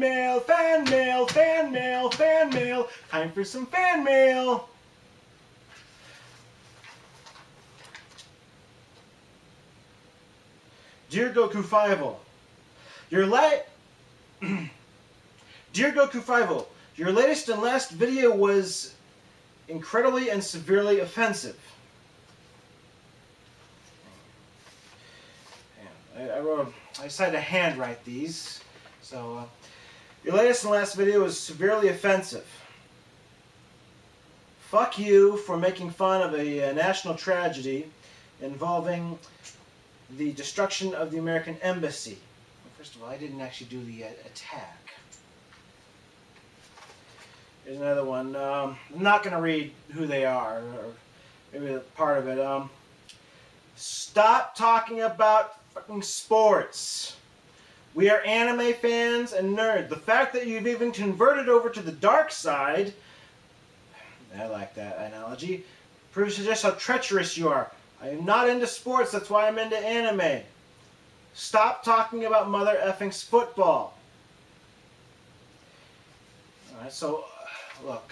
mail, fan mail, fan mail, fan mail. Time for some fan mail. Dear Goku Fivel, Dear Goku Fivel, your latest and last video was incredibly and severely offensive. I decided to handwrite these. So, your latest and last video was severely offensive. Fuck you for making fun of a national tragedy involving the destruction of the American embassy. Well, first of all, I didn't actually do the attack. Here's another one. I'm not going to read who they are, or maybe part of it. Stop talking about fucking sports. We are anime fans and nerds. The fact that you've even converted over to the dark side, I like that analogy, proves just how treacherous you are. I am not into sports, that's why I'm into anime. Stop talking about mother effing's football. Alright, so, look,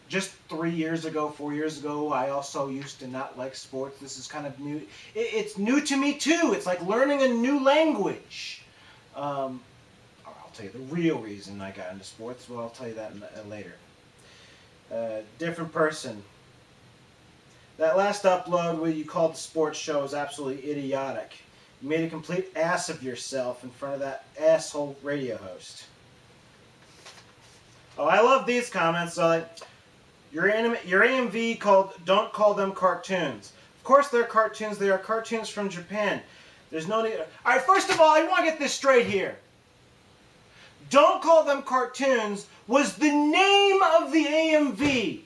just 3 years ago, 4 years ago, I also used to not like sports. This is kind of new. It's new to me too. It's like learning a new language. I'll tell you the real reason I got into sports. Well, I'll tell you that later. Different person. That last upload where you called the sports show is absolutely idiotic. You made a complete ass of yourself in front of that asshole radio host. Oh, I love these comments. So like, your AMV called "Don't Call Them Cartoons." Of course they're cartoons. They are cartoons from Japan. There's no need. All right, first of all, I want to get this straight here. "Don't Call Them Cartoons" was the name of the AMV.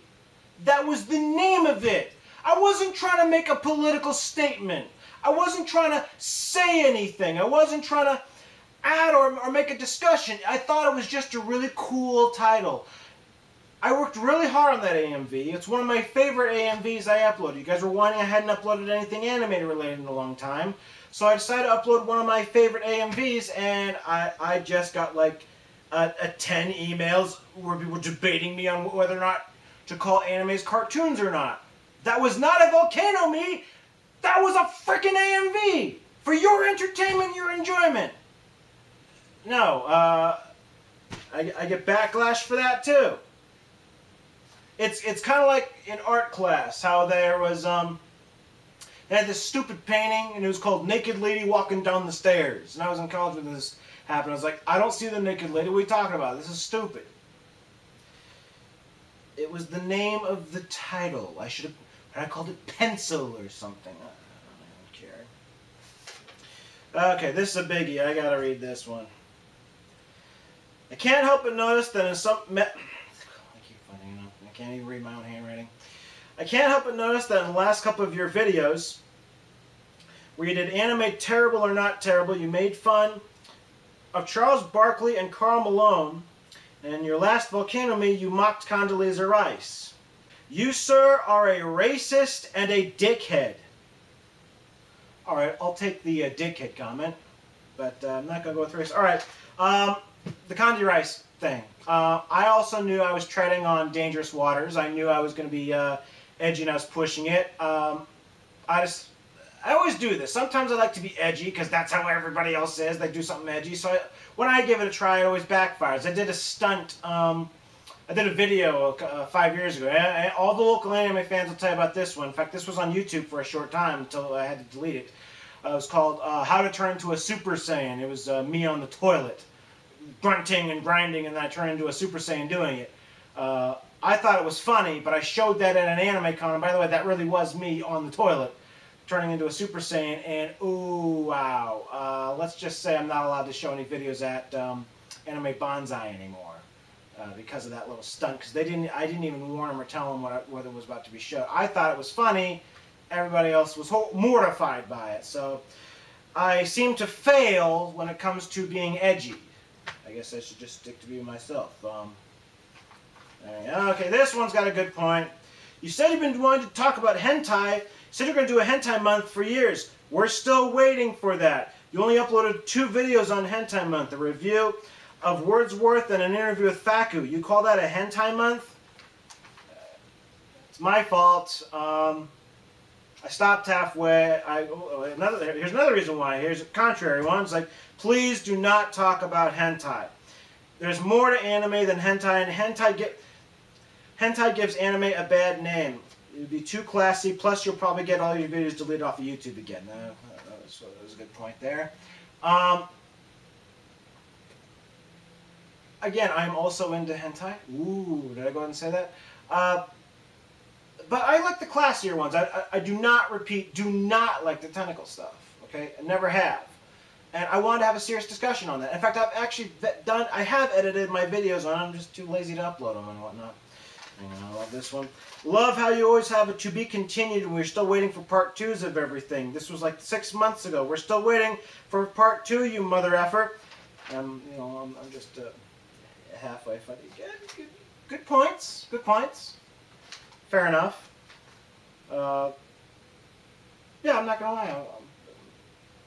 That was the name of it. I wasn't trying to make a political statement. I wasn't trying to say anything. I wasn't trying to add or make a discussion. I thought it was just a really cool title. I worked really hard on that AMV. It's one of my favorite AMVs I uploaded. You guys were whining I hadn't uploaded anything anime related in a long time. So I decided to upload one of my favorite AMVs, and I just got like 10 emails where people were debating me on whether or not to call animes cartoons or not. That was not a Volcano Me. That was a freaking AMV. For your entertainment, your enjoyment. No, I get backlash for that too. It's kind of like in art class, how there was, they had this stupid painting, and it was called Naked Lady Walking Down the Stairs. And I was in college when this happened. I was like, I don't see the naked lady. What are you talking about? This is stupid. It was the name of the title. I called it Pencil or something. I don't care. Okay, this is a biggie. I gotta read this one. I can't help but notice that in some... I can't even read my own handwriting. I can't help but notice that in the last couple of your videos, where you did anime terrible or not terrible, you made fun of Charles Barkley and Karl Malone, and in your last Volcano Me, you mocked Condoleezza Rice. You, sir, are a racist and a dickhead. Alright, I'll take the dickhead comment, but I'm not going to go with race. Alright, the Condi Rice thing. I also knew I was treading on dangerous waters. I knew I was going to be edgy and I was pushing it. I always do this. Sometimes I like to be edgy because that's how everybody else is. They do something edgy. So when I give it a try, it always backfires. I did a stunt. I did a video 5 years ago. And all the local anime fans will tell you about this one. In fact, this was on YouTube for a short time until I had to delete it. It was called How to Turn into a Super Saiyan. It was me on the toilet, grunting and grinding, and then I turned into a Super Saiyan doing it. I thought it was funny, but I showed that at an anime con. And by the way, that really was me on the toilet, turning into a Super Saiyan, and ooh, wow. Let's just say I'm not allowed to show any videos at Anime Bonsai anymore because of that little stunt, because I didn't even warn them or tell them whether it was about to be shown. I thought it was funny. Everybody else was mortified by it. So I seem to fail when it comes to being edgy. I guess I should just stick to being myself. Okay, this one's got a good point. You said you've been wanting to talk about hentai. You said you're going to do a hentai month for years. We're still waiting for that. You only uploaded 2 videos on hentai month, a review of Wordsworth and an interview with Faku. You call that a hentai month? It's my fault. I stopped halfway. Here's another reason why. Here's a contrary one. It's like, please do not talk about hentai. There's more to anime than hentai, and hentai gives anime a bad name. It would be too classy, plus you'll probably get all your videos deleted off of YouTube again. That was a good point there. Again, I'm also into hentai. Ooh, did I go ahead and say that? But I like the classier ones. I do not like the tentacle stuff. Okay, I never have. And I wanted to have a serious discussion on that. In fact, I've actually I have edited my videos on. I'm just too lazy to upload them and whatnot. I love this one. Love how you always have it to be continued, and we're still waiting for part 2s of everything. This was like 6 months ago. We're still waiting for part 2, you mother effer. I'm just halfway funny. Good points. Good points. Fair enough. Yeah, I'm not gonna lie. I'm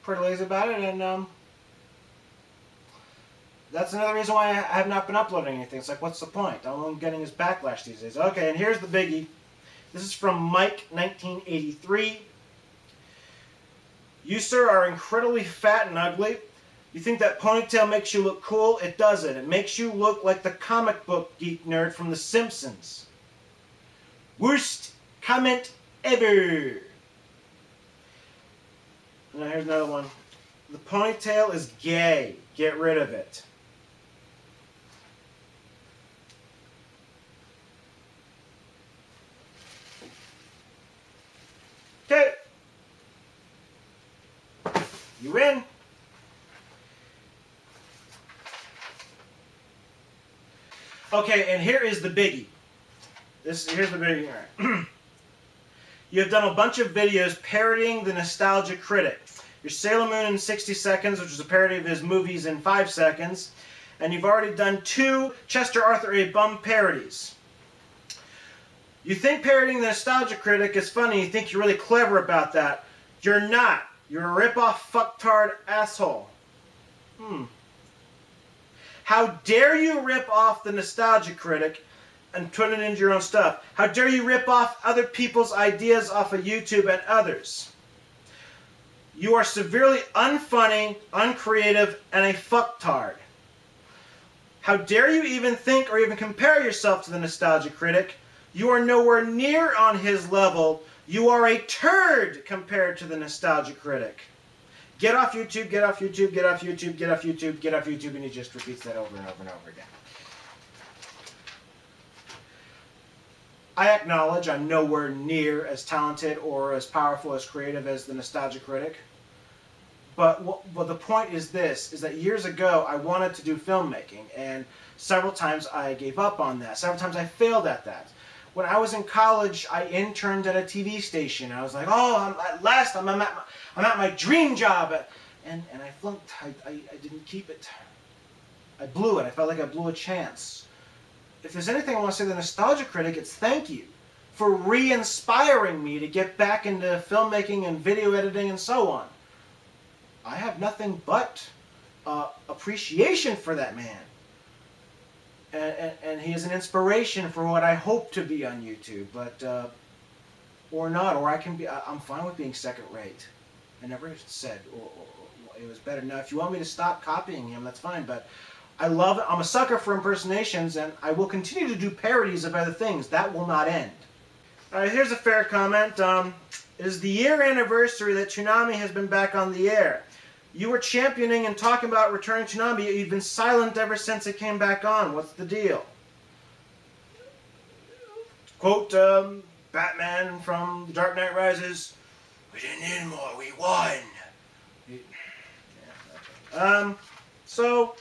pretty lazy about it, and that's another reason why I have not been uploading anything. It's like, what's the point? All I'm getting is backlash these days. Okay, and here's the biggie. This is from Mike, 1983. You, sir, are incredibly fat and ugly. You think that ponytail makes you look cool? It doesn't. It makes you look like the comic book geek nerd from The Simpsons. Worst comment ever. Now here's another one. The ponytail is gay. Get rid of it. Okay. You win. Okay, and here is the biggie. Here's the biggie. All right. You have done a bunch of videos parodying the Nostalgia Critic. Your Sailor Moon in 60 Seconds, which was a parody of his movies in 5 seconds. And you've already done 2 Chester Arthur A. Bum parodies. You think parodying the Nostalgia Critic is funny. You think you're really clever about that. You're not. You're a rip-off fucktard asshole. How dare you rip off the Nostalgia Critic and put it into your own stuff? How dare you rip off other people's ideas off of YouTube and others? You are severely unfunny, uncreative, and a fucktard. How dare you even think or even compare yourself to the Nostalgia Critic? You are nowhere near on his level. You are a turd compared to the Nostalgia Critic. Get off YouTube, get off YouTube, get off YouTube, get off YouTube, get off YouTube, and he just repeats that over and over and over again. I acknowledge I'm nowhere near as talented or as powerful, as creative as the Nostalgia Critic. But the point is this, is that years ago I wanted to do filmmaking, and several times I gave up on that. Several times I failed at that. When I was in college, I interned at a TV station. I was like, oh, at last I'm at my dream job. And I flunked. I didn't keep it. I blew it. I felt like I blew a chance. If there's anything I want to say to the Nostalgia Critic, it's thank you for re-inspiring me to get back into filmmaking and video editing and so on. I have nothing but appreciation for that man. And he is an inspiration for what I hope to be on YouTube, but or not, or I can be. I'm fine with being second rate. I never said or it was better. Now, if you want me to stop copying him, that's fine. But I love it. I'm a sucker for impersonations, and I will continue to do parodies of other things. That will not end. All right, here's a fair comment. It is the year anniversary that Toonami has been back on the air. You were championing and talking about returning Toonami, yet you've been silent ever since it came back on. What's the deal? Quote, Batman from The Dark Knight Rises, we didn't need more, we won. Yeah, okay. So,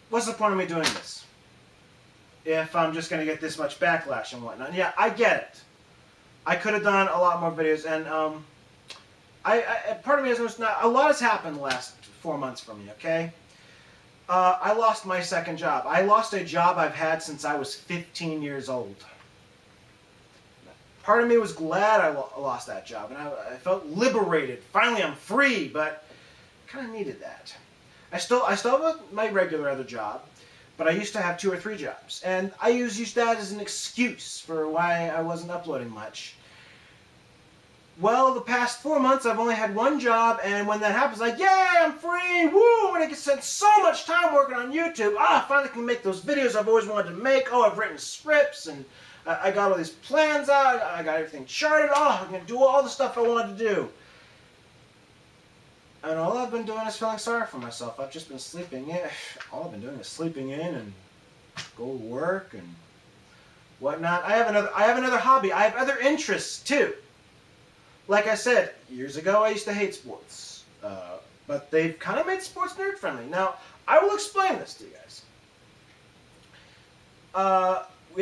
what's the point of me doing this? If I'm just going to get this much backlash and whatnot. Yeah, I get it. I could have done a lot more videos, and part of me is not. A lot has happened the last 4 months for me. Okay, I lost my second job. I lost a job I've had since I was 15 years old. Part of me was glad I lost that job, and I felt liberated. Finally, I'm free. But kind of needed that. I still have my regular other job, but I used to have 2 or 3 jobs, and I used that as an excuse for why I wasn't uploading much. Well, the past 4 months, I've only had 1 job, and when that happens, like, yay, I'm free, woo, and I can spend so much time working on YouTube. I finally can make those videos I've always wanted to make. Oh, I've written scripts, and I got all these plans out. I got everything charted. Oh, I'm going to do all the stuff I wanted to do. And all I've been doing is feeling sorry for myself. I've just been sleeping in. All I've been doing is sleeping in and go to work and whatnot. I have another hobby. I have other interests, too. Like I said, years ago I used to hate sports, but they've kind of made sports nerd friendly. Now, I will explain this to you guys.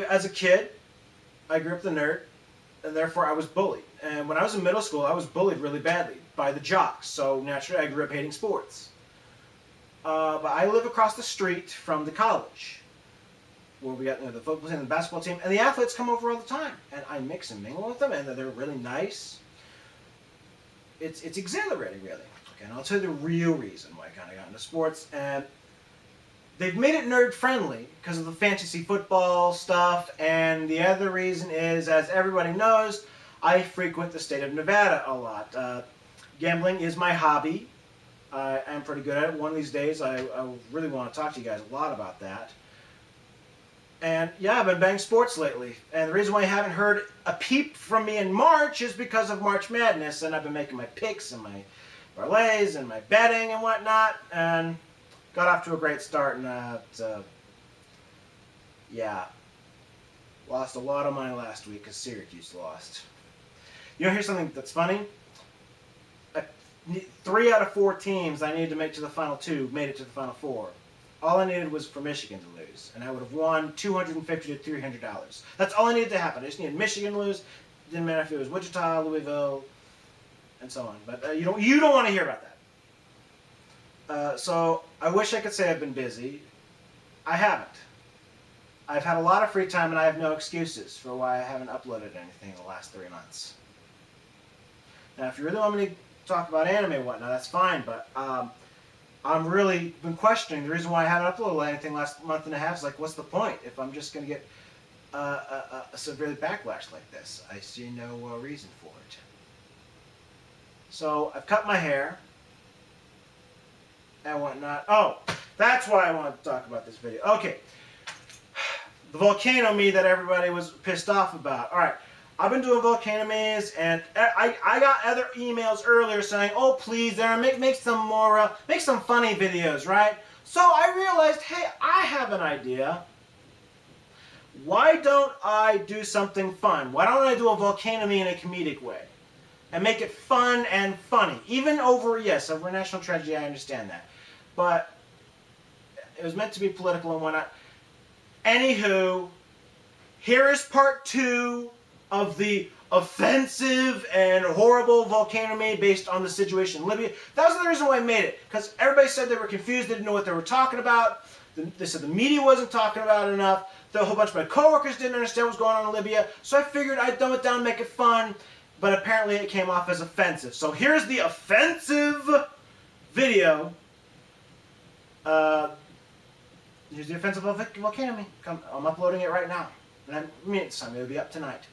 As a kid, I grew up the nerd, and therefore I was bullied. And when I was in middle school, I was bullied really badly by the jocks, so naturally I grew up hating sports. But I live across the street from the college, where we got the football team and the basketball team, and the athletes come over all the time, and I mix and mingle with them, and they're really nice. It's exhilarating, really. Okay, and I'll tell you the real reason why I kind of got into sports. And they've made it nerd-friendly because of the fantasy football stuff. And the other reason is, as everybody knows, I frequent the state of Nevada a lot. Gambling is my hobby. I'm pretty good at it. One of these days, I really want to talk to you guys a lot about that. And yeah, I've been banging sports lately. And the reason why you haven't heard a peep from me in March is because of March Madness. And I've been making my picks and my parlays and my betting and whatnot. And got off to a great start. And yeah, lost a lot of money last week because Syracuse lost. You know, here's something that's funny. 3 out of 4 teams I needed to make to the Final 2 made it to the Final 4. All I needed was for Michigan to lose, and I would have won $250 to $300. That's all I needed to happen. I just needed Michigan to lose. Didn't matter if it was Wichita, Louisville, and so on. But you don't want to hear about that. So I wish I could say I've been busy. I haven't. I've had a lot of free time, and I have no excuses for why I haven't uploaded anything in the last 3 months. Now, if you really want me to talk about anime and whatnot, that's fine, but I'm really been questioning the reason why I haven't uploaded anything last month and a half. Is like, what's the point if I'm just going to get a severe backlash like this? I see no reason for it. So I've cut my hair and whatnot. Oh, that's why I wanted to talk about this video. Okay, the Volcano Me that everybody was pissed off about. All right. I've been doing Volcano Me's, and I got other emails earlier saying, oh, please, Aaron, make some more, make some funny videos, right? So I realized, hey, I have an idea. Why don't I do something fun? Why don't I do a Volcano Me in a comedic way? And make it fun and funny. Even over a national tragedy, I understand that. But it was meant to be political and whatnot. Anywho, here is part 2 of the offensive and horrible Volcano Me based on the situation in Libya. That was the reason why I made it, because everybody said they were confused, they didn't know what they were talking about. They said the media wasn't talking about it enough. A whole bunch of my coworkers didn't understand what was going on in Libya, so I figured I'd dumb it down and make it fun, but apparently it came off as offensive. So here's the offensive video. Here's the offensive Volcano Me. I'm uploading it right now. And it'll be up tonight.